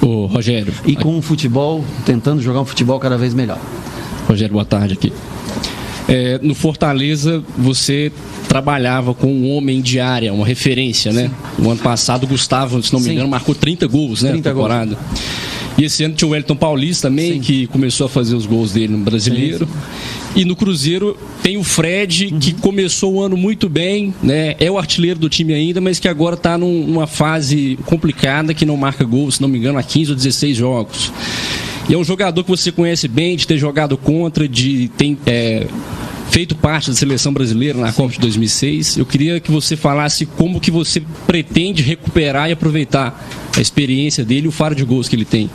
Ô, Rogério. E com o futebol, tentando jogar um futebol cada vez melhor. Rogério, boa tarde aqui. No Fortaleza, você trabalhava com um homem de área, uma referência, né? Sim. O ano passado, o Gustavo, se não me engano, marcou 30 gols, né? 30 temporada. Gols. E esse ano tinha o Wellington Paulista também, sim, que começou a fazer os gols dele no Brasileiro. Sim. E no Cruzeiro tem o Fred, que começou o ano muito bem, né? É o artilheiro do time ainda, mas que agora está numa fase complicada, que não marca gols, se não me engano, há 15 ou 16 jogos. E é um jogador que você conhece bem, de ter jogado contra, de ter feito parte da seleção brasileira na Copa de 2006. Eu queria que você falasse como que você pretende recuperar e aproveitar a experiência dele e o faro de gols que ele tem.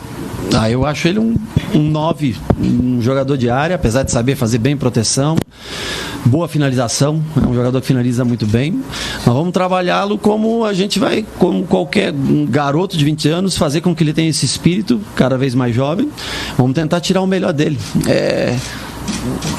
Eu acho ele um 9, um jogador de área, apesar de saber fazer bem proteção, boa finalização, é um jogador que finaliza muito bem. Nós vamos trabalhá-lo como a gente vai, como qualquer garoto de 20 anos, fazer com que ele tenha esse espírito cada vez mais jovem. Vamos tentar tirar o melhor dele.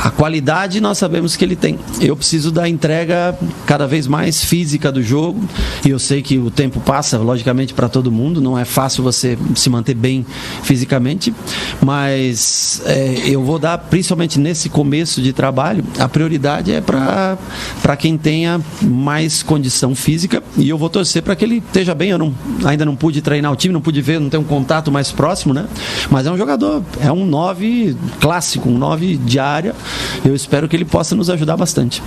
A qualidade nós sabemos que ele tem. Eu preciso da entrega cada vez mais física do jogo, e eu sei que o tempo passa, logicamente, para todo mundo, não é fácil você se manter bem fisicamente, mas eu vou dar, principalmente nesse começo de trabalho, a prioridade é para quem tenha mais condição física, e eu vou torcer para que ele esteja bem. Eu ainda não pude treinar o time, não pude ver, não tenho um contato mais próximo, né? Mas é um jogador, é um 9 clássico, um 9 de área. Eu espero que ele possa nos ajudar bastante.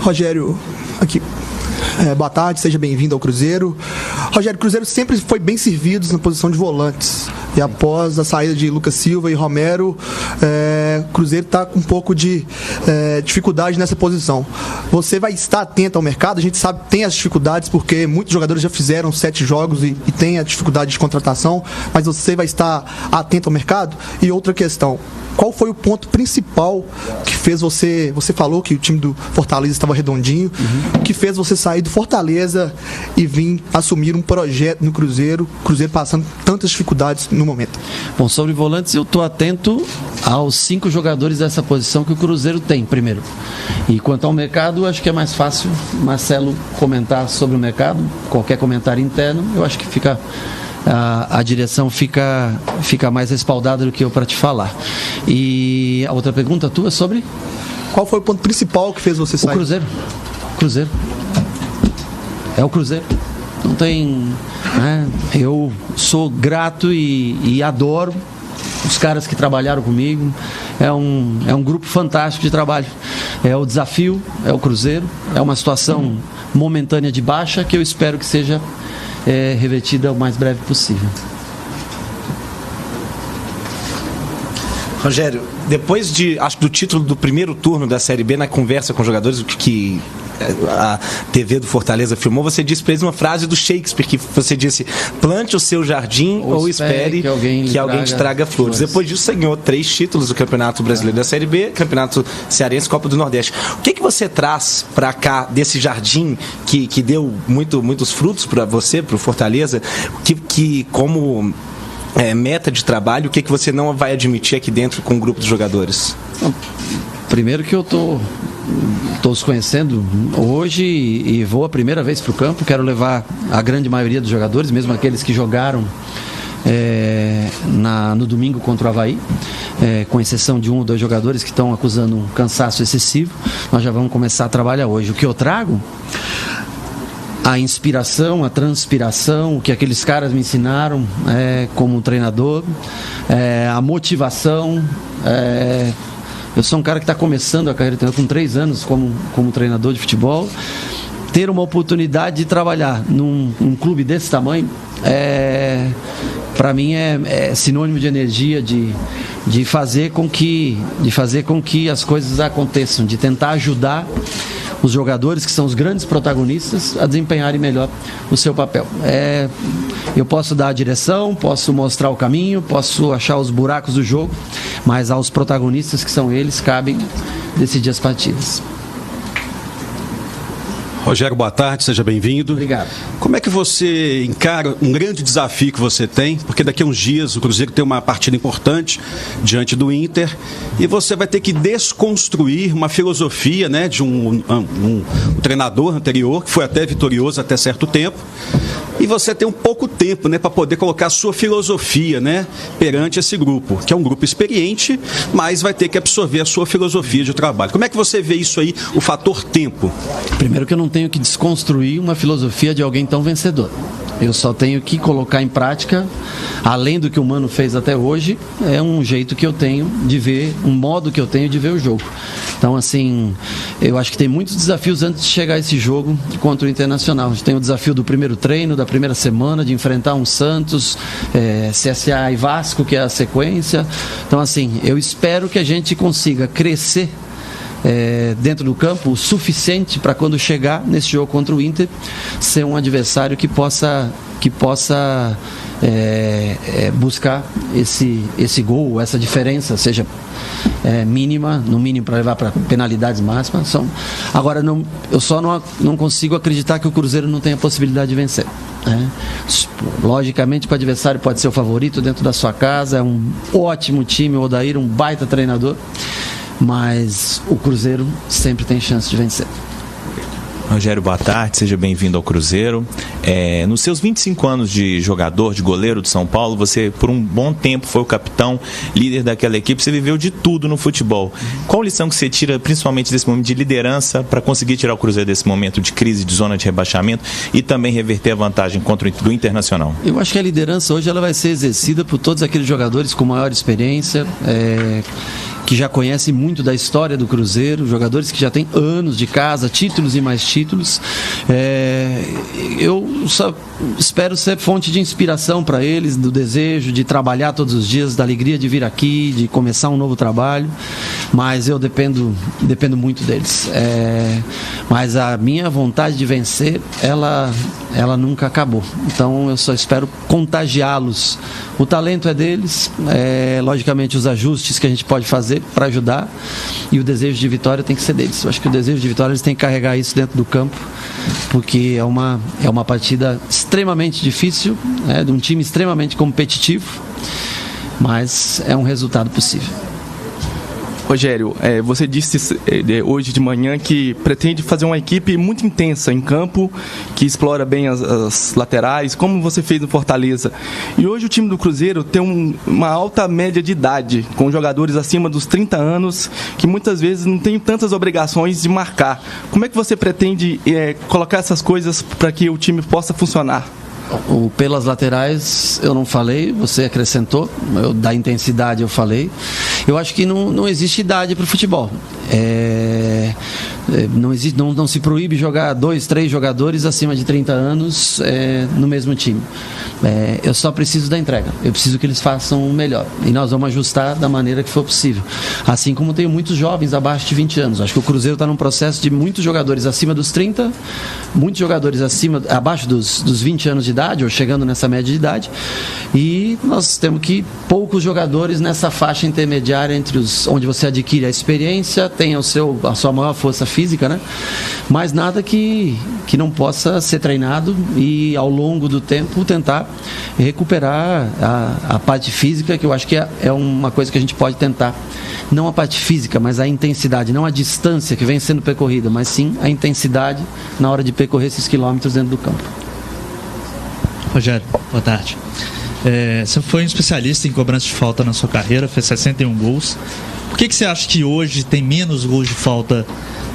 Rogério, aqui. Boa tarde, seja bem-vindo ao Cruzeiro. Rogério, o Cruzeiro sempre foi bem servido na posição de volantes. E após a saída de Lucas Silva e Romero, o Cruzeiro está com um pouco de dificuldade nessa posição. Você vai estar atento ao mercado? A gente sabe que tem as dificuldades, porque muitos jogadores já fizeram 7 jogos e tem a dificuldade de contratação, mas você vai estar atento ao mercado? E outra questão, qual foi o ponto principal que fez você falou que o time do Fortaleza estava redondinho, que fez você sair do Fortaleza e vir assumir um projeto no Cruzeiro passando tantas dificuldades no momento? Bom, sobre volantes, eu estou atento aos 5 jogadores dessa posição que o Cruzeiro tem, primeiro. E quanto ao mercado, acho que é mais fácil Marcelo comentar sobre o mercado. Qualquer comentário interno, eu acho que a direção fica mais respaldada do que eu para te falar. E a outra pergunta tua é sobre? Qual foi o ponto principal que fez você sair? O Cruzeiro. É o Cruzeiro. Não tem... Eu sou grato e adoro os caras que trabalharam comigo. É um grupo fantástico de trabalho. É o desafio, é o Cruzeiro. É uma situação momentânea de baixa que eu espero que seja revertida o mais breve possível. Rogério, depois acho que do título do primeiro turno da Série B, na conversa com os jogadores, que a TV do Fortaleza filmou, você disse para eles uma frase do Shakespeare, que você disse: plante o seu jardim ou espere que alguém te traga flores. Depois disso, você ganhou 3 títulos do Campeonato Brasileiro da Série B, Campeonato Cearense, Copa do Nordeste. O que você traz para cá desse jardim que deu muitos frutos para você, para o Fortaleza, que como meta de trabalho, o que você não vai admitir aqui dentro com o grupo de jogadores? Primeiro que eu estou os conhecendo hoje e vou a primeira vez para o campo. Quero levar a grande maioria dos jogadores, mesmo aqueles que jogaram no domingo contra o Avaí, com exceção de 1 ou 2 jogadores que estão acusando um cansaço excessivo. Nós já vamos começar a trabalhar hoje. O que eu trago? A inspiração, a transpiração, o que aqueles caras me ensinaram como treinador, a motivação. Eu sou um cara que está começando a carreira com 3 anos como treinador de futebol. Ter uma oportunidade de trabalhar num clube desse tamanho, para mim é sinônimo de energia, de fazer com que as coisas aconteçam, de tentar ajudar os jogadores, que são os grandes protagonistas, a desempenharem melhor o seu papel. Eu posso dar a direção, posso mostrar o caminho, posso achar os buracos do jogo, mas aos protagonistas, que são eles, cabem decidir as partidas. Rogério, boa tarde, seja bem-vindo. Obrigado. Como é que você encara um grande desafio que você tem? Porque daqui a uns dias o Cruzeiro tem uma partida importante diante do Inter e você vai ter que desconstruir uma filosofia, de um treinador anterior, que foi até vitorioso até certo tempo, e você tem um pouco tempo, né, para poder colocar a sua filosofia, né, perante esse grupo, que é um grupo experiente, mas vai ter que absorver a sua filosofia de trabalho. Como é que você vê isso aí, o fator tempo? Primeiro que eu não tenho que desconstruir uma filosofia de alguém tão vencedor. Eu só tenho que colocar em prática, além do que o Mano fez até hoje, é um jeito que eu tenho de ver, um modo que eu tenho de ver o jogo. Então, assim, eu acho que tem muitos desafios antes de chegar a esse jogo contra o Internacional. A gente tem o desafio do primeiro treino, da primeira semana, de enfrentar um Santos, CSA e Vasco, que é a sequência. Então, assim, eu espero que a gente consiga crescer dentro do campo o suficiente para quando chegar nesse jogo contra o Inter ser um adversário que possa buscar esse gol, essa diferença, seja mínima, no mínimo para levar para penalidades máximas. Agora, eu só não consigo acreditar que o Cruzeiro não tenha possibilidade de vencer. Logicamente, o adversário pode ser o favorito dentro da sua casa, é um ótimo time, o Odair, um baita treinador, mas o Cruzeiro sempre tem chance de vencer. Rogério, boa tarde, seja bem-vindo ao Cruzeiro. Nos seus 25 anos de jogador, de goleiro de São Paulo, você por um bom tempo foi o capitão, líder daquela equipe, você viveu de tudo no futebol. Qual lição que você tira, principalmente desse momento de liderança, para conseguir tirar o Cruzeiro desse momento de crise, de zona de rebaixamento e também reverter a vantagem contra o Internacional? Eu acho que a liderança hoje ela vai ser exercida por todos aqueles jogadores com maior experiência, que já conhecem muito da história do Cruzeiro, jogadores que já têm anos de casa, títulos e mais títulos. Eu só espero ser fonte de inspiração para eles, do desejo de trabalhar todos os dias, da alegria de vir aqui, de começar um novo trabalho, mas eu dependo muito deles. Mas a minha vontade de vencer, ela nunca acabou. Então eu só espero contagiá-los. O talento é deles, logicamente os ajustes que a gente pode fazer para ajudar, e o desejo de vitória tem que ser deles. Eu acho que o desejo de vitória eles têm que carregar isso dentro do campo, porque é uma partida extremamente difícil, de um time extremamente competitivo, mas é um resultado possível. Rogério, você disse hoje de manhã que pretende fazer uma equipe muito intensa em campo, que explora bem as laterais, como você fez no Fortaleza. E hoje o time do Cruzeiro tem uma alta média de idade, com jogadores acima dos 30 anos, que muitas vezes não têm tantas obrigações de marcar. Como é que você pretende colocar essas coisas para que o time possa funcionar? Pelas laterais eu não falei, você acrescentou, da intensidade eu falei. Eu acho que não existe idade para o futebol. Não se proíbe jogar 2, 3 jogadores acima de 30 anos no mesmo time. Eu só preciso da entrega, eu preciso que eles façam o melhor, e nós vamos ajustar da maneira que for possível, assim como tenho muitos jovens abaixo de 20 anos. Acho que o Cruzeiro está num processo de muitos jogadores acima dos 30, muitos jogadores abaixo dos 20 anos de idade, ou chegando nessa média de idade, e nós temos poucos jogadores nessa faixa intermediária entre onde você adquire a experiência, tem a sua maior força física, né? Mas nada que não possa ser treinado e ao longo do tempo tentar recuperar a parte física, que eu acho que é uma coisa que a gente pode tentar. Não a parte física, mas a intensidade, não a distância que vem sendo percorrida, mas sim a intensidade na hora de percorrer esses quilômetros dentro do campo. Rogério, boa tarde. Você foi um especialista em cobrança de falta na sua carreira, fez 61 gols. Por que você acha que hoje tem menos gols de falta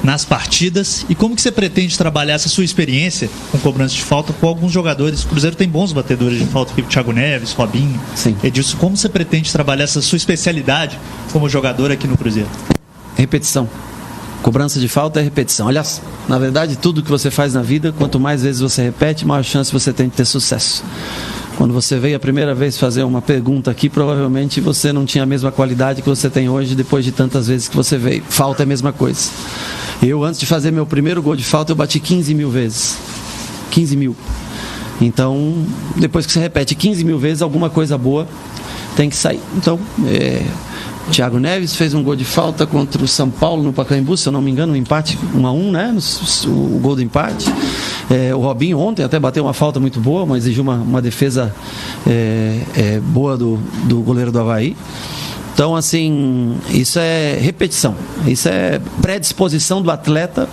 nas partidas, e como que você pretende trabalhar essa sua experiência com cobrança de falta com alguns jogadores? O Cruzeiro tem bons batedores de falta, tipo Thiago Neves, Robinho, Edilson. Como você pretende trabalhar essa sua especialidade como jogador aqui no Cruzeiro? Repetição. Cobrança de falta é repetição. Aliás, na verdade, tudo que você faz na vida, quanto mais vezes você repete, maior chance você tem de ter sucesso. Quando você veio a primeira vez fazer uma pergunta aqui, provavelmente você não tinha a mesma qualidade que você tem hoje depois de tantas vezes que você veio. Falta é a mesma coisa. Eu, antes de fazer meu primeiro gol de falta, eu bati 15 mil vezes. 15 mil. Então, depois que você repete 15 mil vezes, alguma coisa boa tem que sair. Então, Thiago Neves fez um gol de falta contra o São Paulo no Pacaembu, se eu não me engano, um empate 1-1, né? O gol do empate. O Robinho ontem até bateu uma falta muito boa, mas exigiu uma defesa boa do goleiro do Avaí. Então, assim, isso é repetição, isso é predisposição do atleta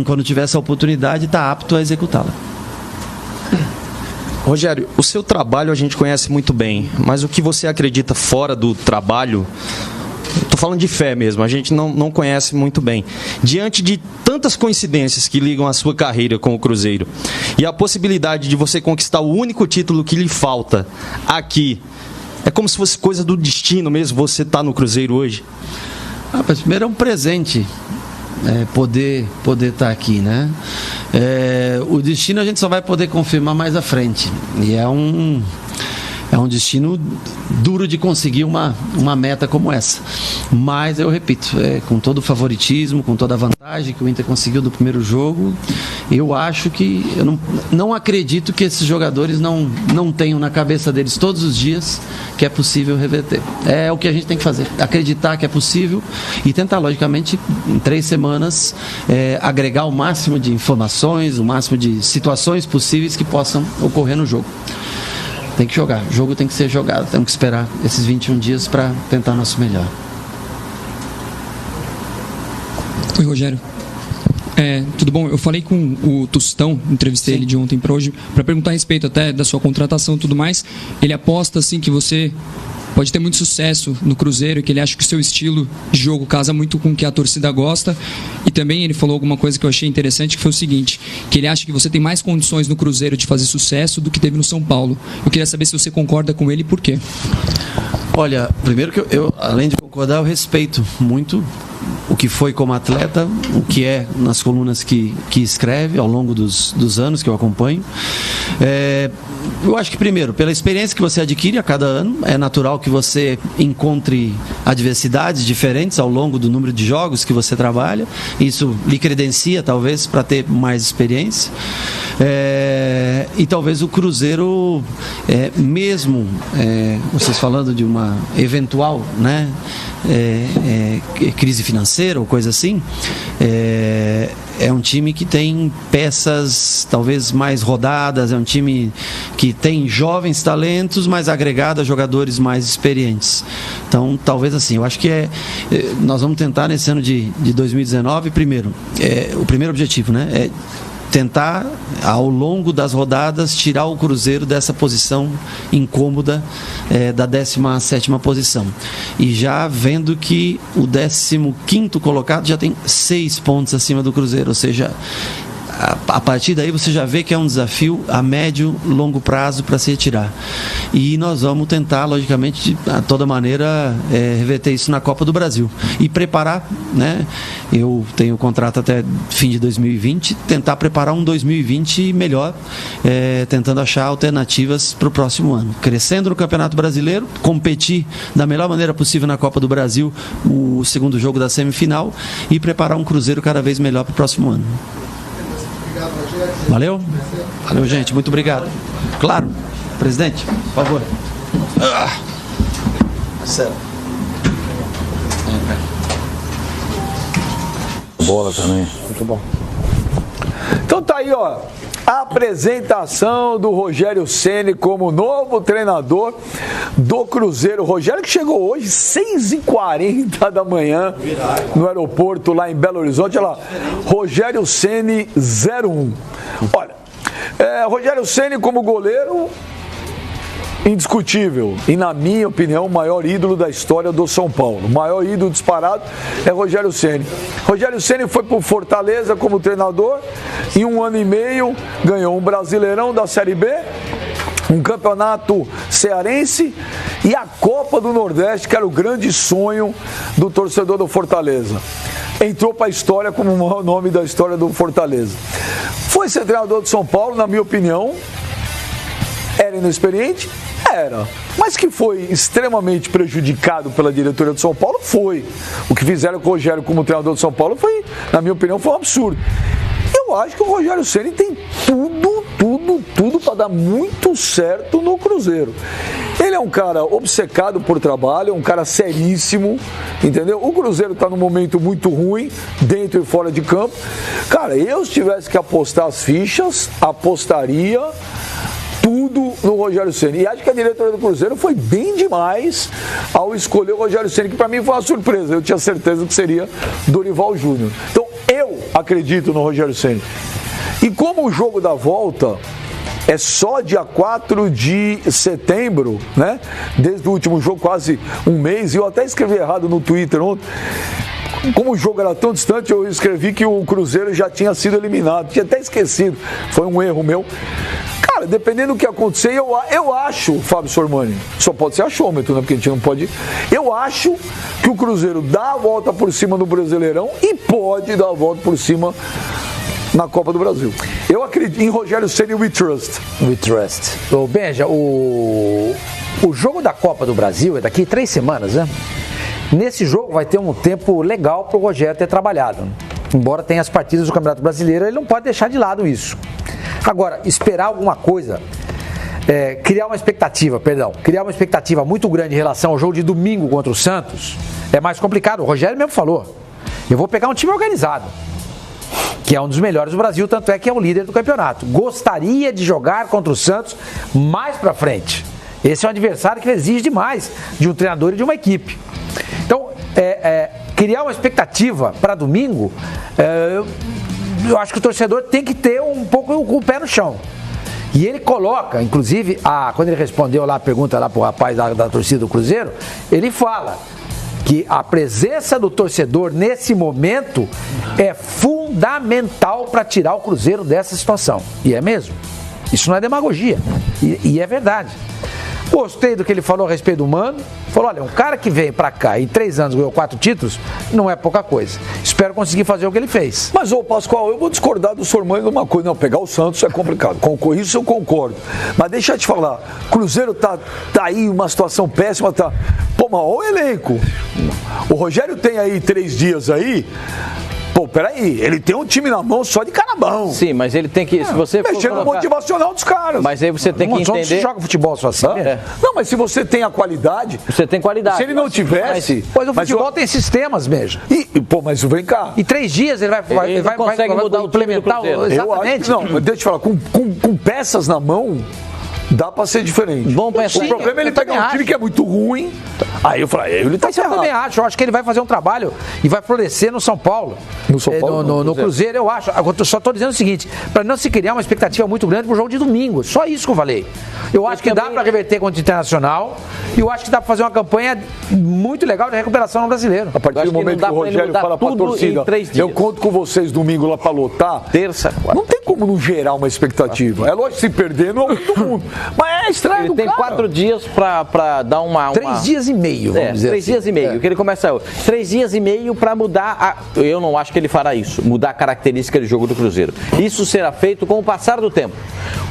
quando tiver essa oportunidade, estar apto a executá-la. Rogério, o seu trabalho a gente conhece muito bem, mas o que você acredita fora do trabalho, estou falando de fé mesmo, a gente não conhece muito bem. Diante de tantas coincidências que ligam a sua carreira com o Cruzeiro e a possibilidade de você conquistar o único título que lhe falta aqui, é como se fosse coisa do destino mesmo, você estar no Cruzeiro hoje? Mas primeiro é um presente. Poder estar aqui, né? O destino a gente só vai poder confirmar mais à frente. E é um destino duro de conseguir uma meta como essa. Mas eu repito, com todo o favoritismo, com toda a vantagem que o Inter conseguiu do primeiro jogo, eu acho que eu não acredito que esses jogadores não tenham na cabeça deles todos os dias que é possível reverter. É o que a gente tem que fazer, acreditar que é possível e tentar, logicamente, em 3 semanas, agregar o máximo de informações, o máximo de situações possíveis que possam ocorrer no jogo. Tem que jogar, o jogo tem que ser jogado, temos que esperar esses 21 dias para tentar nosso melhor. Oi, Rogério. Tudo bom? Eu falei com o Tostão, entrevistei ele de ontem para hoje, para perguntar a respeito até da sua contratação e tudo mais. Ele aposta assim que você pode ter muito sucesso no Cruzeiro, que ele acha que o seu estilo de jogo casa muito com o que a torcida gosta. E também ele falou alguma coisa que eu achei interessante, que foi o seguinte, que ele acha que você tem mais condições no Cruzeiro de fazer sucesso do que teve no São Paulo. Eu queria saber se você concorda com ele e por quê. Olha, primeiro que eu além de concordar, eu respeito muito o que foi como atleta, o que é nas colunas que escreve ao longo dos anos que eu acompanho. Eu acho que, primeiro, pela experiência que você adquire a cada ano, é natural que você encontre adversidades diferentes ao longo do número de jogos que você trabalha. Isso lhe credencia, talvez, para ter mais experiência. E talvez o Cruzeiro, mesmo vocês falando de uma eventual, né, crise financeira ou coisa assim, é um time que tem peças talvez mais rodadas, é um time que tem jovens talentos, mas agregado a jogadores mais experientes. Então, talvez assim, eu acho que nós vamos tentar nesse ano de 2019, primeiro, o primeiro objetivo, né, é tentar, ao longo das rodadas, tirar o Cruzeiro dessa posição incômoda da 17ª posição. E já vendo que o 15º colocado já tem 6 pontos acima do Cruzeiro, ou seja, a partir daí você já vê que é um desafio a médio, longo prazo para se retirar. E nós vamos tentar, logicamente, de toda maneira, reverter isso na Copa do Brasil. E preparar, né? Eu tenho contrato até fim de 2020, tentar preparar um 2020 melhor, tentando achar alternativas para o próximo ano. Crescendo no Campeonato Brasileiro, competir da melhor maneira possível na Copa do Brasil, o segundo jogo da semifinal, e preparar um Cruzeiro cada vez melhor para o próximo ano. Valeu? Valeu, gente. Muito obrigado. Claro. Presidente, por favor. Sério. Bola também. Muito bom. Então tá aí, ó. A apresentação do Rogério Ceni como novo treinador do Cruzeiro. Rogério que chegou hoje 6h40 da manhã no aeroporto lá em Belo Horizonte. Olha lá, Rogério Ceni 01. Olha, Rogério Ceni como goleiro indiscutível e, na minha opinião, o maior ídolo da história do São Paulo. O maior ídolo disparado é Rogério Ceni. Rogério Ceni foi para o Fortaleza como treinador. Em 1 ano e meio ganhou um Brasileirão da Série B, um campeonato cearense e a Copa do Nordeste, que era o grande sonho do torcedor do Fortaleza. Entrou para a história como o maior nome da história do Fortaleza. Foi ser treinador do São Paulo, na minha opinião. Era inexperiente? Era. Mas que foi extremamente prejudicado pela diretoria do São Paulo? Foi. O que fizeram com o Rogério como treinador do São Paulo foi, na minha opinião, foi um absurdo. Eu acho que o Rogério Ceni tem tudo para dar muito certo no Cruzeiro. Ele é um cara obcecado por trabalho, é um cara seríssimo, entendeu? O Cruzeiro está num momento muito ruim, dentro e fora de campo. Cara, eu se tivesse que apostar as fichas, apostaria tudo no Rogério Ceni. E acho que a diretoria do Cruzeiro foi bem demais ao escolher o Rogério Ceni, que para mim foi uma surpresa. Eu tinha certeza que seria Dorival Júnior. Então eu acredito no Rogério Ceni. E como o jogo da volta é só dia 4 de setembro, né? Desde o último jogo, quase um mês, e eu até escrevi errado no Twitter ontem. Como o jogo era tão distante, eu escrevi que o Cruzeiro já tinha sido eliminado. Tinha até esquecido. Foi um erro meu. Cara, dependendo do que acontecer, eu acho, Fábio Sormani, só pode ser achômetro, né? Porque a gente não pode. Eu acho que o Cruzeiro dá a volta por cima no Brasileirão e pode dar a volta por cima na Copa do Brasil. Eu acredito em Rogério Ceni, we trust. We trust. Ô, Benja, o jogo da Copa do Brasil é daqui 3 semanas, né? Nesse jogo vai ter um tempo legal para o Rogério ter trabalhado. Embora tenha as partidas do Campeonato Brasileiro, ele não pode deixar de lado isso. Agora, esperar alguma coisa, criar uma expectativa muito grande em relação ao jogo de domingo contra o Santos, é mais complicado. O Rogério mesmo falou, eu vou pegar um time organizado, que é um dos melhores do Brasil, tanto é que é o líder do campeonato. Gostaria de jogar contra o Santos mais pra frente. Esse é um adversário que exige demais de um treinador e de uma equipe. Então, criar uma expectativa para domingo, eu acho que o torcedor tem que ter um pouco o pé no chão. E ele coloca, inclusive, quando ele respondeu lá a pergunta lá pro rapaz da torcida do Cruzeiro, ele fala que a presença do torcedor nesse momento é fundamental para tirar o Cruzeiro dessa situação. E é mesmo. Isso não é demagogia. E é verdade. Gostei do que ele falou a respeito do Mano. Falou, olha, um cara que vem pra cá e em 3 anos ganhou 4 títulos, não é pouca coisa. Espero conseguir fazer o que ele fez. Mas, ô Pascoal, eu vou discordar do Sormani de uma coisa. Não, pegar o Santos é complicado. Com isso eu concordo. Mas deixa eu te falar, Cruzeiro tá aí uma situação péssima, tá. Pô, mas olha o elenco. O Rogério tem aí 3 dias aí. Pô, peraí, ele tem um time na mão só de carabão. Sim, mas ele tem que, se você mexer no motivacional dos caras. Mas aí você tem que entender... Você joga futebol só assim, né? Não, mas se você tem a qualidade... Você tem qualidade. Se ele não tivesse... Mas o futebol tem sistemas mesmo. Pô, mas vem cá. Em 3 dias ele vai consegue mudar implementar o Exatamente. Eu acho, não, mas deixa eu te falar, com peças na mão... Dá pra ser diferente. Bom, o problema é ele pegar um time que é muito ruim. Aí eu falei, ele tá certo. Eu também acho. Eu acho que ele vai fazer um trabalho e vai florescer no São Paulo. No São Paulo? No Cruzeiro, eu acho. Eu só tô dizendo o seguinte, para não se criar uma expectativa muito grande pro jogo de domingo. Só isso que eu falei. Eu acho que dá pra reverter contra o Internacional e eu acho que dá pra fazer uma campanha muito legal de recuperação no Brasileiro. A partir do momento que o Rogério fala pra torcida, eu conto com vocês domingo lá pra lotar. Terça, quarta. Não tem como não gerar uma expectativa. É lógico, se perder não é muito mundo. Mas é estranho. Ele tem 4 dias pra dar uma... 3 dias e meio, vamos dizer 3 dias e meio, que ele começa hoje. 3 dias e meio pra mudar, eu não acho que ele fará isso, mudar a característica do jogo do Cruzeiro. Isso será feito com o passar do tempo.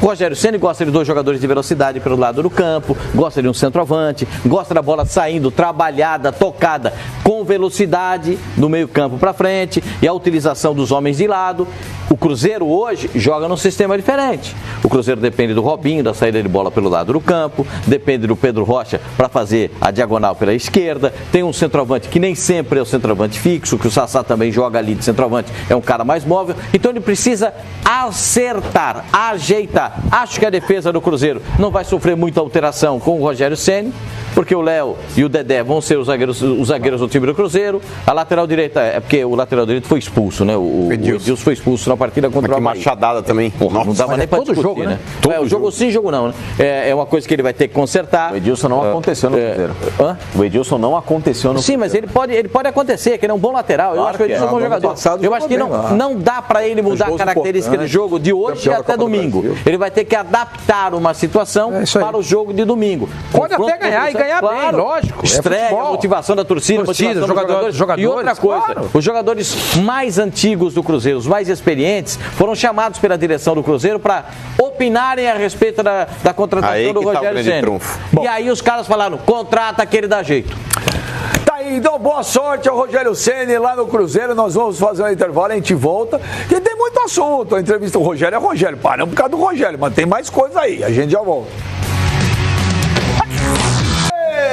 O Rogério Ceni gosta de 2 jogadores de velocidade pelo lado do campo, gosta de um centroavante, gosta da bola saindo, trabalhada, tocada, com velocidade no meio campo pra frente e a utilização dos homens de lado. O Cruzeiro hoje joga num sistema diferente. O Cruzeiro depende do Robinho, da saída de bola pelo lado do campo, depende do Pedro Rocha para fazer a diagonal pela esquerda, tem um centroavante que nem sempre é o centroavante fixo, que o Sassá também joga ali de centroavante, é um cara mais móvel, então ele precisa acertar, ajeitar. Acho que a defesa do Cruzeiro não vai sofrer muita alteração com o Rogério Ceni, porque o Léo e o Dedé vão ser os zagueiros do time do Cruzeiro. A lateral direita, é porque o lateral direito foi expulso, né? O Edilson foi expulso na partida contra o Havaí. Machadada também. Porra, não dava nem pra discutir, jogo, né? O jogo sim, jogo não, né? É uma coisa que ele vai ter que consertar. O Edilson não aconteceu no Cruzeiro. O Edilson não aconteceu no Sim, mas ele pode acontecer, que ele é um bom lateral. Eu acho que o Edilson é um bom jogador. Eu acho que não dá pra ele mudar a característica do jogo de hoje até domingo. Ele vai ter que adaptar uma situação para o jogo de domingo. Pode até ganhar e ganhar bem, lógico. Estreia, motivação da torcida, motivação dos jogadores. E outra coisa, os jogadores mais antigos do Cruzeiro, os mais experientes, foram chamados pela direção do Cruzeiro para opinarem a respeito da contratação do Rogério Ceni. E aí os caras falaram, contrata que ele dá jeito. Tá aí, então boa sorte ao Rogério Ceni lá no Cruzeiro. Nós vamos fazer um intervalo, a gente volta. E tem muito assunto. A entrevista do Rogério é Rogério. Paramos por causa do Rogério, mas tem mais coisa aí. A gente já volta.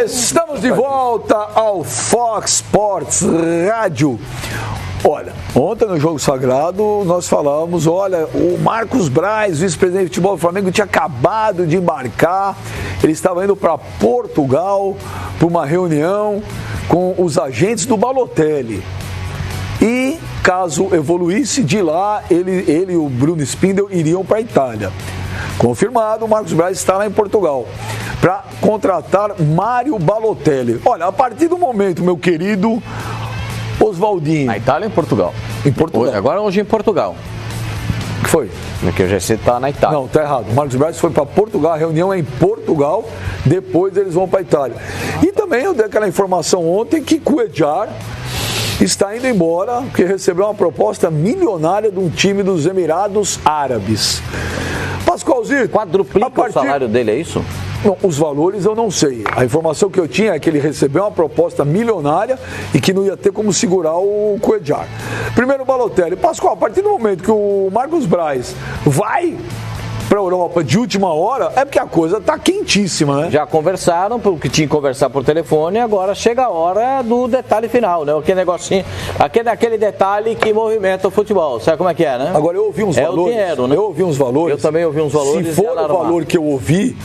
Estamos de volta ao Fox Sports Rádio. Olha, ontem no Jogo Sagrado nós falamos, olha, o Marcos Braz, vice-presidente de futebol do Flamengo, tinha acabado de embarcar, ele estava indo para Portugal para uma reunião com os agentes do Balotelli. E caso evoluísse de lá, ele e o Bruno Spindel iriam para a Itália. Confirmado, o Marcos Braz está lá em Portugal para contratar Mário Balotelli. Olha, a partir do momento, meu querido Oswaldinho. Na Itália ou em Portugal? Em Portugal. Hoje em Portugal. O que foi? Porque o GC está na Itália. Não, tá errado. O Marcos Braz foi para Portugal, a reunião é em Portugal, depois eles vão para a Itália. E também eu dei aquela informação ontem que Cuéllar está indo embora, porque recebeu uma proposta milionária de um time dos Emirados Árabes. Pascoalzito, quadruplica o salário dele, é isso? Não, os valores eu não sei. A informação que eu tinha é que ele recebeu uma proposta milionária e que não ia ter como segurar o Cuéllar. Primeiro, Balotelli. Pascoal, a partir do momento que o Marcos Braz vai para a Europa de última hora, é porque a coisa está quentíssima, né? Já conversaram, porque tinha que conversar por telefone, agora chega a hora do detalhe final, né? Aquele negocinho, aquele detalhe que movimenta o futebol. Sabe como é que é, né? Agora eu ouvi uns valores. É o dinheiro, né? Eu ouvi uns valores. Eu também ouvi uns valores. Se for o valor que eu ouvi,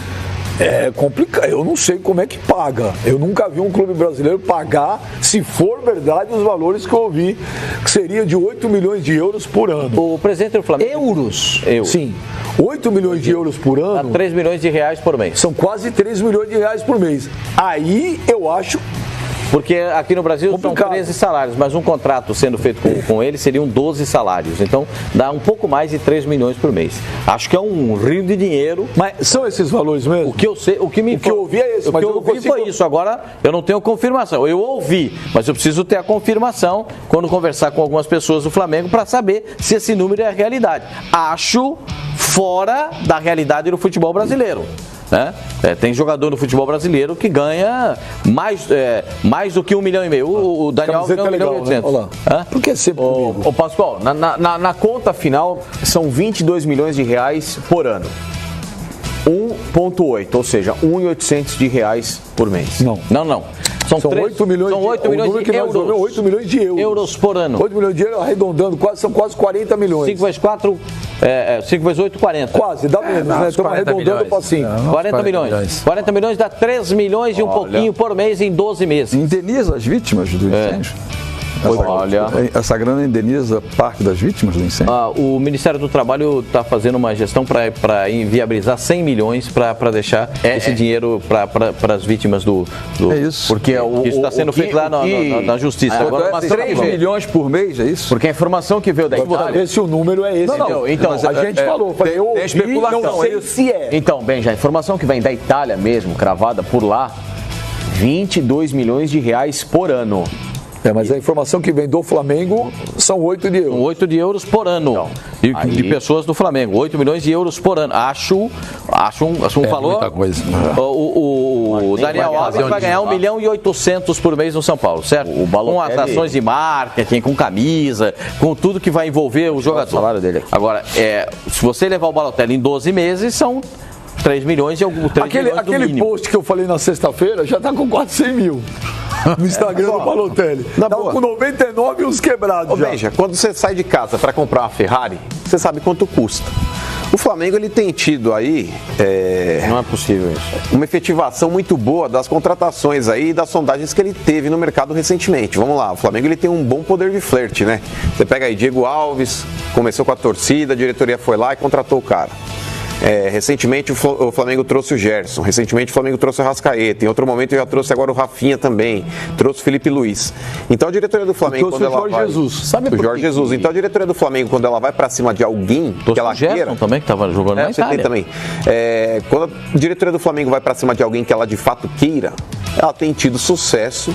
é complicado. Eu não sei como é que paga. Eu nunca vi um clube brasileiro pagar, se for verdade, os valores que eu ouvi, que seria de 8 milhões de euros por ano. O presidente do Flamengo. Euros? Sim. 8 milhões de euros por ano. 3 milhões de reais por mês. São quase 3 milhões de reais por mês. Aí eu acho. Porque aqui no Brasil complicado. São 13 salários, mas um contrato sendo feito com ele seriam 12 salários. Então dá um pouco mais de 3 milhões por mês. Acho que é um rio de dinheiro. Mas são esses valores mesmo? O que eu sei, o que eu ouvi é esse. O que eu ouvi foi isso. Agora eu não tenho confirmação. Eu ouvi, mas eu preciso ter a confirmação quando conversar com algumas pessoas do Flamengo para saber se esse número é a realidade. Acho fora da realidade do futebol brasileiro. Né? Tem jogador no futebol brasileiro que ganha mais do que 1,5 milhão. O Daniel ganha 1,8 milhão. Né? Por que sempre Ô Pascoal, na conta final são 22 milhões de reais por ano. 1,8, ou seja, 1.800 de reais por mês. Não. São 8 milhões de euros. 8 milhões de euros. Euros por ano. 8 milhões de euros, arredondando, são quase 40 milhões. 5 vezes 4, 5 vezes 8, 40. Quase, dá menos, né? Estamos arredondando para 5. 40 milhões. 40 milhões dá 3 milhões e um pouquinho por mês em 12 meses. Indeniza as vítimas do incêndio? Essa grana indeniza parte das vítimas do incêndio? O Ministério do Trabalho está fazendo uma gestão para inviabilizar 100 milhões para deixar esse dinheiro para as vítimas do... É isso. Porque isso está sendo feito lá na Justiça. Agora, 3 milhões por mês, é isso? Porque a informação que veio da Itália... Ver se o número é esse. Não, então, a gente falou, eu ouvi, especulação, não sei se é. Então, Benja, a informação que vem da Itália mesmo, cravada por lá, 22 milhões de reais por ano. Mas a informação que vem do Flamengo são 8 de euros. São 8 de euros por ano. De pessoas do Flamengo. 8 milhões de euros por ano. Acho um valor. Muita coisa. O Daniel Alves vai ganhar 1.800.000 por mês no São Paulo, certo? Com as ações de marketing, com camisa, com tudo que vai envolver o jogador. O salário dele aqui. Agora, se você levar o Balotelli em 12 meses, são 3 milhões e algum 3 milhões do mínimo. Aquele post que eu falei na sexta-feira já está com quase 100 mil. No Instagram do Balotelli. Tava com 99 e uns quebrados já. Veja, quando você sai de casa para comprar uma Ferrari, você sabe quanto custa. O Flamengo ele tem tido aí não é possível isso. Uma efetivação muito boa das contratações aí e das sondagens que ele teve no mercado recentemente. Vamos lá, o Flamengo ele tem um bom poder de flerte, né? Você pega aí Diego Alves, começou com a torcida, a diretoria foi lá e contratou o cara. Recentemente o Flamengo trouxe o Gerson, recentemente o Flamengo trouxe o Arrascaeta, em outro momento eu já trouxe agora o Rafinha também, trouxe o Felipe Luiz. Então a diretoria do Flamengo quando ela vai... Sabe o Jorge Jesus. Então a diretoria do Flamengo quando ela vai pra cima de alguém que ela queira... também que tava jogando na Itália. Também. Quando a diretoria do Flamengo vai pra cima de alguém que ela de fato queira, ela tem tido sucesso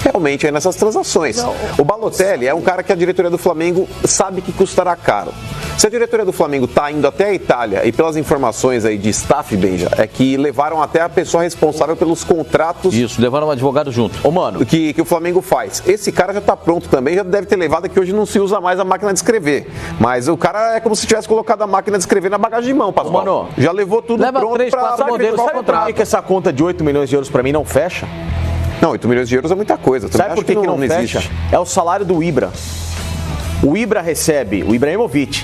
realmente aí nessas transações. O Balotelli é um cara que a diretoria do Flamengo sabe que custará caro. Se a diretoria do Flamengo está indo até a Itália, e pelas informações aí de staff, Benja, é que levaram até a pessoa responsável pelos contratos... Isso, levaram um advogado junto. Mano, que o Flamengo faz. Esse cara já está pronto também, já deve ter levado, que hoje não se usa mais a máquina de escrever. Mas o cara é como se tivesse colocado a máquina de escrever na bagagem de mão, Pascoal. Mano, já levou tudo pronto 3, 4 modelos. Sabe por que essa conta de 8 milhões de euros para mim não fecha? Não, 8 milhões de euros é muita coisa. Sabe por que não fecha? É o salário do Ibra. O Ibra recebe, o Ibrahimovic,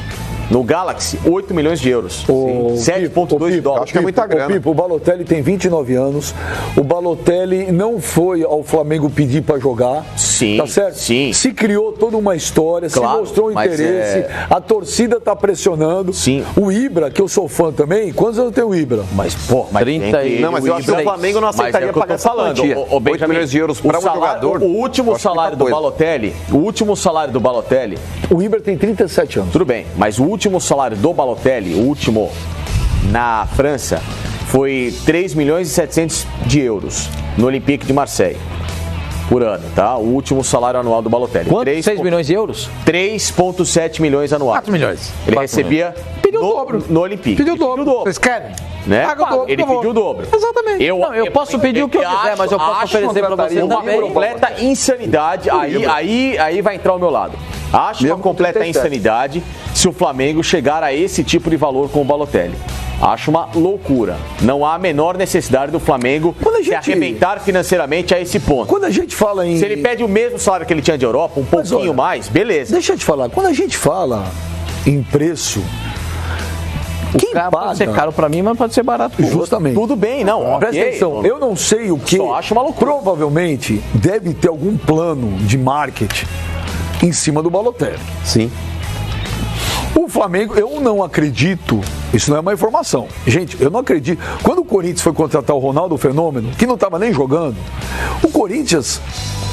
no Galaxy, 8 milhões de euros. 7,2 de dólar. Acho que é muita grana. O Balotelli tem 29 anos. O Balotelli não foi ao Flamengo pedir para jogar. Sim. Tá certo? Sim. Se criou toda uma história, claro, se mostrou interesse. A torcida tá pressionando. Sim. O Ibra, que eu sou fã também. Quantos anos tem o Ibra? Mas, pô, 30 Não, mas eu acho que o Flamengo não aceitaria pagar essa quantia. 8 milhões de euros para um jogador. O último salário do Balotelli, o Ibra tem 37 anos. Tudo bem, mas o último salário do Balotelli, o último na França, foi 3 milhões e 700 de euros no Olympique de Marseille. Por ano, tá? O último salário anual do Balotelli. Quanto? 6 milhões de euros? 3,7 milhões anuais. 4 milhões. Ele recebia Pediu o dobro. No Olympique. Pediu o dobro. Vocês querem? Né? Paga o dobro. Ele pediu o dobro. Exatamente. Eu posso pedir o que eu quiser, mas eu posso oferecer para você uma também. completa insanidade. Aí vai entrar ao meu lado. Acho uma completa insanidade se o Flamengo chegar a esse tipo de valor com o Balotelli. Acho uma loucura. Não há a menor necessidade do Flamengo se arrebentar financeiramente a esse ponto. Quando a gente fala em... Se ele pede o mesmo salário que ele tinha de Europa, um pouquinho mais, beleza. Deixa eu te falar. Quando a gente fala em preço... Quem paga? Pode ser caro pra mim, mas pode ser barato pro Justamente. Tudo bem, não. Presta atenção, eu não sei o que. Só acho uma loucura. Provavelmente deve ter algum plano de marketing em cima do Balotelli. Sim. O Flamengo, eu não acredito, isso não é uma informação. Gente, eu não acredito. Quando o Corinthians foi contratar o Ronaldo Fenômeno, que não estava nem jogando, o Corinthians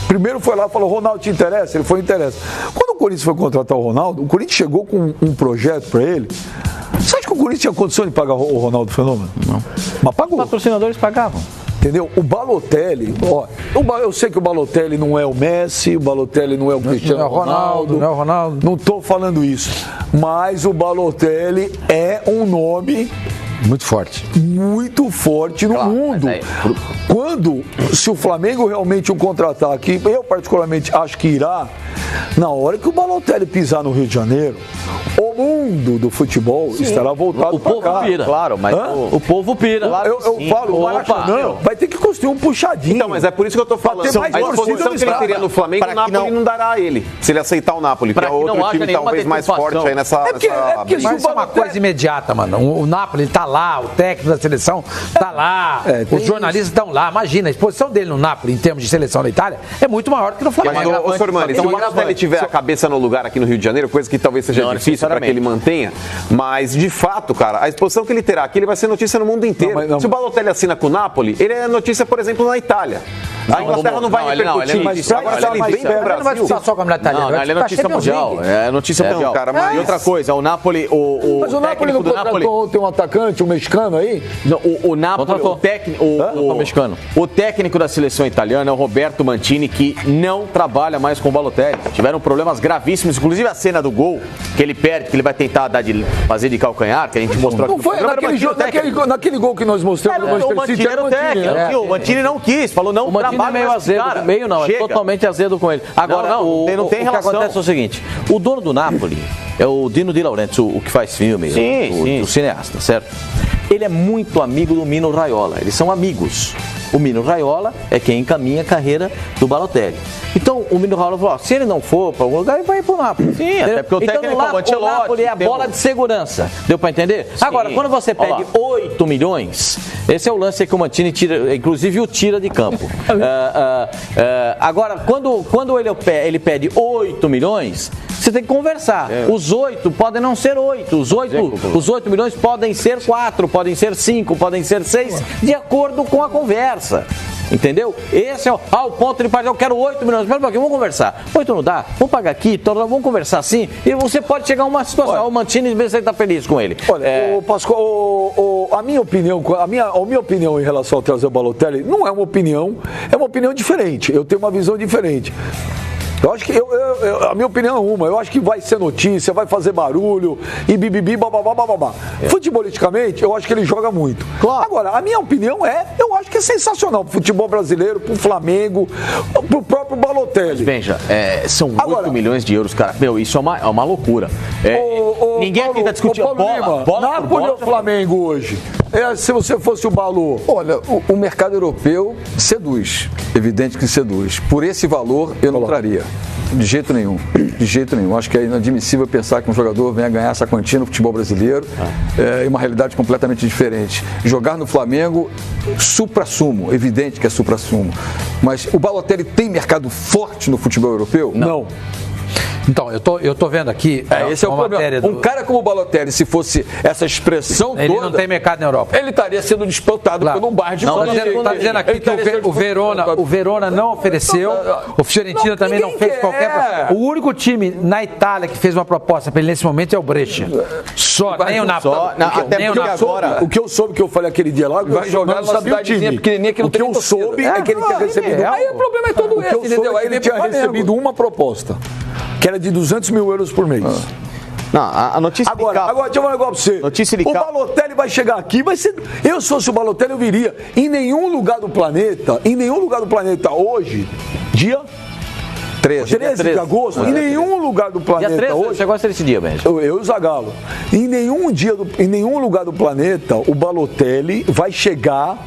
primeiro foi lá e falou: Ronaldo, te interessa? Ele foi interessa. Quando o Corinthians foi contratar o Ronaldo, o Corinthians chegou com um projeto para ele. Você acha que o Corinthians tinha condição de pagar o Ronaldo Fenômeno? Não. Mas pagou. Os patrocinadores pagavam. Entendeu? O Balotelli, ó, eu sei que o Balotelli não é o Messi, o Balotelli não é o Cristiano Ronaldo. Não é o Ronaldo. Não estou falando isso. Mas o Balotelli é um nome muito forte. Muito forte no mundo. Quando, se o Flamengo realmente o contratar aqui, eu particularmente acho que irá, na hora que o Balotelli pisar no Rio de Janeiro, o mundo do futebol estará voltado para cá. O povo pira. Claro, mas o povo pira. Eu falo, o Maracanã vai ter que construir um puxadinho. Então, mas é por isso que eu tô falando. A exposição que ele teria no Flamengo, o Napoli não dará a ele. Se ele aceitar o Napoli, que é outro time talvez mais forte aí nessa... Mas isso é uma coisa imediata, mano. O Napoli tá lá, o técnico da seleção tá lá, os jornalistas estão lá. Imagina, a exposição dele no Napoli, em termos de seleção da Itália, é muito maior do que no Flamengo. Mas, Sormani, se o Balotelli tiver a cabeça no lugar aqui no Rio de Janeiro, coisa que talvez seja difícil para que ele mantenha, mas de fato, cara, a exposição que ele terá aqui, ele vai ser notícia no mundo inteiro. Se o Balotelli assina com o Napoli, ele é notícia, por exemplo, na Itália. A Inglaterra não vai repercutir. Mas agora, se ele vem para o Brasil... Ele não vai ficar só com a mulher italiana. Não, ele é notícia mundial. É notícia mundial. Cara, mas... E outra coisa, o Napoli... Mas o Napoli não contratou ontem um atacante, um mexicano aí? Não, o Napoli, o técnico da seleção italiana é o Roberto Mantini, que não trabalha mais com o Balotelli. Tiveram problemas gravíssimos, inclusive a cena do gol, que ele perde, que ele vai tentar fazer de calcanhar, que a gente mostrou aqui. Não foi naquele gol que nós mostramos no Manchester City. O Mantini não quis, falou não trabalha. É meio azedo, meio não, é totalmente azedo com ele. Agora, o que acontece é o seguinte: o dono do Napoli é o Dino De Laurentiis, o que faz filme, o cineasta, certo? Ele é muito amigo do Mino Raiola, eles são amigos. O Mino Raiola é quem encaminha a carreira do Balotelli. Então, o Mino Raiola falou: se ele não for para algum lugar, ele vai para o Napoli. Sim, até porque o técnico é o Ancelotti. O Napoli é a bola de segurança. Deu para entender? Sim. Agora, quando você pede 8 milhões, esse é o lance que o Mantini tira, inclusive o tira de campo. Agora, quando ele pede 8 milhões, você tem que conversar. Os 8 podem não ser 8. Os 8 milhões podem ser 4, podem ser 5, podem ser 6, de acordo com a conversa. Entendeu? Esse é o ponto de partida. Eu quero 8 milhões. Espera um pouquinho, vamos conversar. 8 não dá? Vamos pagar aqui, vamos conversar assim. E você pode chegar a uma situação. O Mantini, você está feliz com ele. Olha, Pascoal, a minha opinião em relação ao trazer o Balotelli não é uma opinião, é uma opinião diferente. Eu tenho uma visão diferente. Eu acho que, a minha opinião é uma, eu acho que vai ser notícia, vai fazer barulho, e bibibi, bababá, bababá. Futebolisticamente, eu acho que ele joga muito. Claro. Agora, a minha opinião eu acho que é sensacional pro futebol brasileiro, pro Flamengo, pro próprio Balotelli. Veja, são 8 milhões de euros, cara. Meu, isso é uma loucura. Ninguém aqui tá discutindo bola. Napoli ou Flamengo hoje? Se você fosse o Balu? Olha, o mercado europeu seduz. Evidente que seduz. Por esse valor, eu não traria. De jeito nenhum. De jeito nenhum. Acho que é inadmissível pensar que um jogador venha ganhar essa quantia no futebol brasileiro. É uma realidade completamente diferente. Jogar no Flamengo, supra-sumo. Evidente que é supra-sumo. Mas o Balotelli tem mercado forte no futebol europeu? Não. Então, eu tô vendo aqui. Esse é o problema. Um cara como o Balotelli, se fosse essa expressão ele toda. Ele não tem mercado na Europa. Ele estaria sendo disputado por um bar de Flamengo. Está dizendo aqui que o Verona não ofereceu. O Fiorentina também não fez qualquer proposta. O único time na Itália que fez uma proposta para ele nesse momento é o Brescia. Só, nem o Napoli. O que eu soube que eu falei aquele dia lá, vai jogar numa cidadezinha pequenininha que não tem. O que eu soube é que ele tinha recebido. Aí o problema é todo esse, entendeu? Aí ele tinha recebido uma proposta, que era de 200 mil euros por mês. Não, a notícia agora, deixa eu falar um negócio pra você. O Balotelli vai chegar aqui, vai ser. Eu, se fosse o Balotelli, eu viria. Em nenhum lugar do planeta hoje, dia 13 de agosto, em nenhum lugar do planeta dia 13, hoje. Você gosta desse dia, mesmo? Eu e o Zagallo. Em nenhum lugar do planeta o Balotelli vai chegar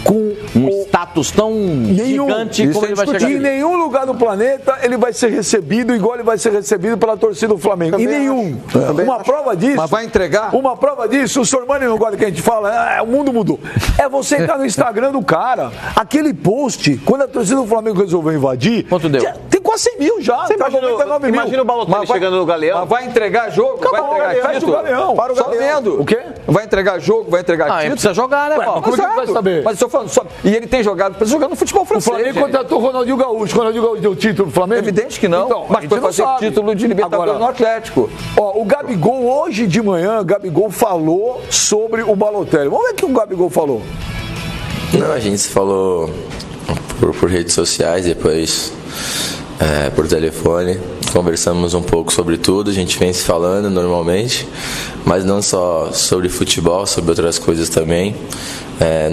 com status tão gigante como ele vai chegar. Em nenhum lugar do planeta ele vai ser recebido igual ele vai ser recebido pela torcida do Flamengo. Em nenhum. Uma prova disso. Mas vai entregar? Uma prova disso, o senhor Mani não gosta que a gente fala, o mundo mudou. É você entrar no Instagram do cara, aquele post, quando a torcida do Flamengo resolveu invadir. Quanto deu? Tem quase 100 mil já. Você imagina o Balotelli chegando no Galeão. Mas vai entregar jogo? Vai entregar título? Para o Galeão. O quê? Vai entregar jogo? Vai entregar título? Precisa jogar, né, Paulo? Como é que vai saber? Mas eu tô falando, e ele tem jogado, precisa jogar no futebol francês. O Flamengo contratou o Ronaldinho Gaúcho. O Ronaldinho Gaúcho deu título pro Flamengo? Evidente que não. Então, mas foi fazer título de Libertadores no Atlético. Ó, o Gabigol, hoje de manhã, falou sobre o Balotelli. Vamos ver o que o Gabigol falou. Não, a gente se falou por redes sociais, depois por telefone. Conversamos um pouco sobre tudo, a gente vem se falando normalmente, mas não só sobre futebol, sobre outras coisas também.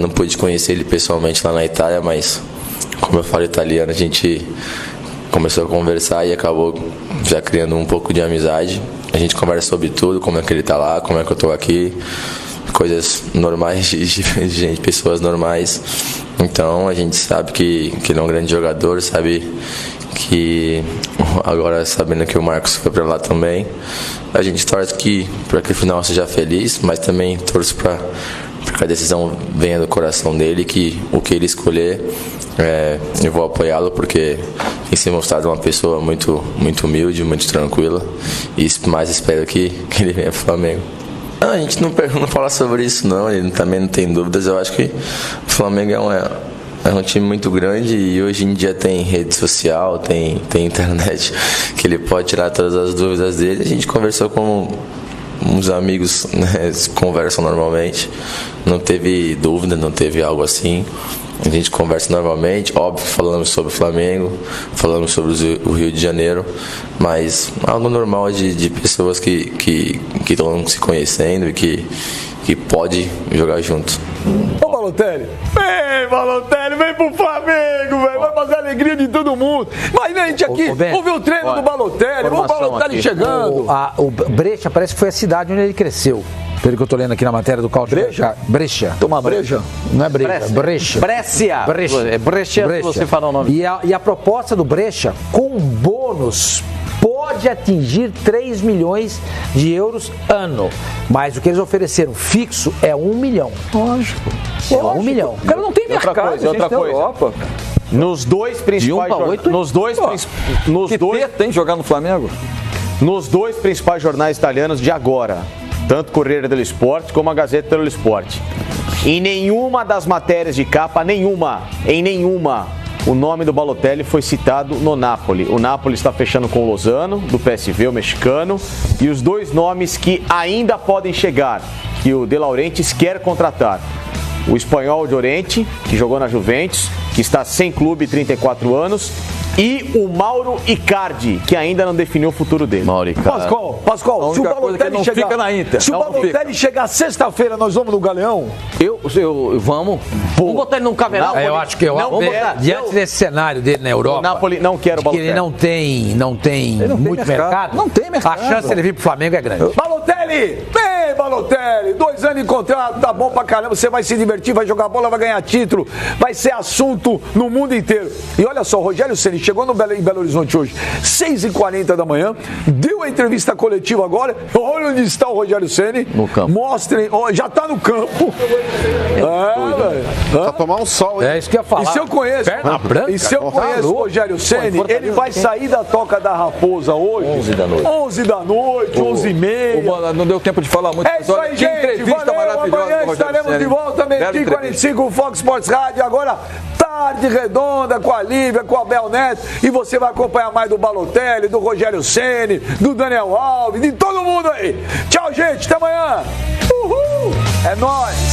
Não pude conhecer ele pessoalmente lá na Itália, mas como eu falo italiano, a gente começou a conversar e acabou já criando um pouco de amizade. A gente conversa sobre tudo, como é que ele tá lá, como é que eu tô aqui, coisas normais de gente, pessoas normais. Então a gente sabe que ele é um grande jogador, sabe que agora sabendo que o Marcos foi para lá também, a gente torce para que o final seja feliz, mas também torço para que a decisão venha do coração dele, que o que ele escolher eu vou apoiá-lo, porque tem se mostrado uma pessoa muito, muito humilde, muito tranquila, e mais espero que ele venha para o Flamengo. Não, a gente não fala sobre isso não, ele também não tem dúvidas. Eu acho que o Flamengo é um time muito grande e hoje em dia tem rede social, tem internet, que ele pode tirar todas as dúvidas dele. A gente conversou com uns amigos, né, conversam normalmente, não teve dúvida, não teve algo assim. A gente conversa normalmente, óbvio, falamos sobre o Flamengo, falamos sobre o Rio de Janeiro, mas algo normal de pessoas que estão se conhecendo e que pode jogar junto. Ô Balotelli, vem pro Flamengo, velho, vai fazer a alegria de todo mundo. Imagina a gente aqui, vamos ver o treino do Balotelli, vamos ver o Balotelli chegando. O Brescia parece que foi a cidade onde ele cresceu. Pelo que eu tô lendo aqui na matéria do Cláudio. Brescia. Toma breja? Não é Brescia. Brescia. É Brescia, você fala o nome. E a proposta do Brescia, com bônus, pode atingir 3 milhões de euros ano. Mas o que eles ofereceram fixo é 1 milhão. Lógico. É 1 milhão. O cara não tem mercado, outra coisa. Europa. Nos dois principais tem que jogar no Flamengo? Nos dois principais jornais italianos de agora, tanto o Corriere dello Sport como a Gazzetta dello Sport, em nenhuma das matérias de capa, em nenhuma, o nome do Balotelli foi citado no Napoli. O Napoli está fechando com o Lozano, do PSV, o mexicano, e os dois nomes que ainda podem chegar, que o De Laurentiis quer contratar. O espanhol Llorente, que jogou na Juventus, que está sem clube, 34 anos, e o Mauro Icardi, que ainda não definiu o futuro dele. Pascoal, se o Balotelli chegar, fica na Inter. Se o Balotelli chegar sexta-feira, nós vamos no Galeão? Vamos. Vamos botar ele num camelão? Eu acho que diante desse cenário dele na Europa, o Napoli não quer o Balotelli. Que ele não tem muito mercado. Não tem mercado. A chance de ele vir pro Flamengo é grande. Balotelli, Ei, Balotelli, 2 anos de contrato, tá bom pra caramba, você vai se divertir, vai jogar bola, vai ganhar título, vai ser assunto no mundo inteiro. E olha só, o Rogério Ceni chegou em Belo Horizonte hoje, 6h40 da manhã, deu a entrevista coletiva agora, olha onde está o Rogério Ceni. No campo. Mostrem, já tá no campo. Pra tomar um sol, hein? É isso que eu ia falar. E se eu conheço, Perna branca, e se eu conheço o Rogério Ceni, ele vai sair da Toca da Raposa hoje. 11 da noite. 11 da noite, 11h30. Não deu tempo de falar muito. É isso aí, gente. Entrevista Valeu, maravilhosa. amanhã estaremos de volta, meio-dia 45, Fox Sports Rádio. Agora, tarde redonda com a Lívia, com a Bel Neto. E você vai acompanhar mais do Balotelli, do Rogério Ceni, do Daniel Alves, de todo mundo aí. Tchau, gente. Até amanhã. Uhul. É nóis.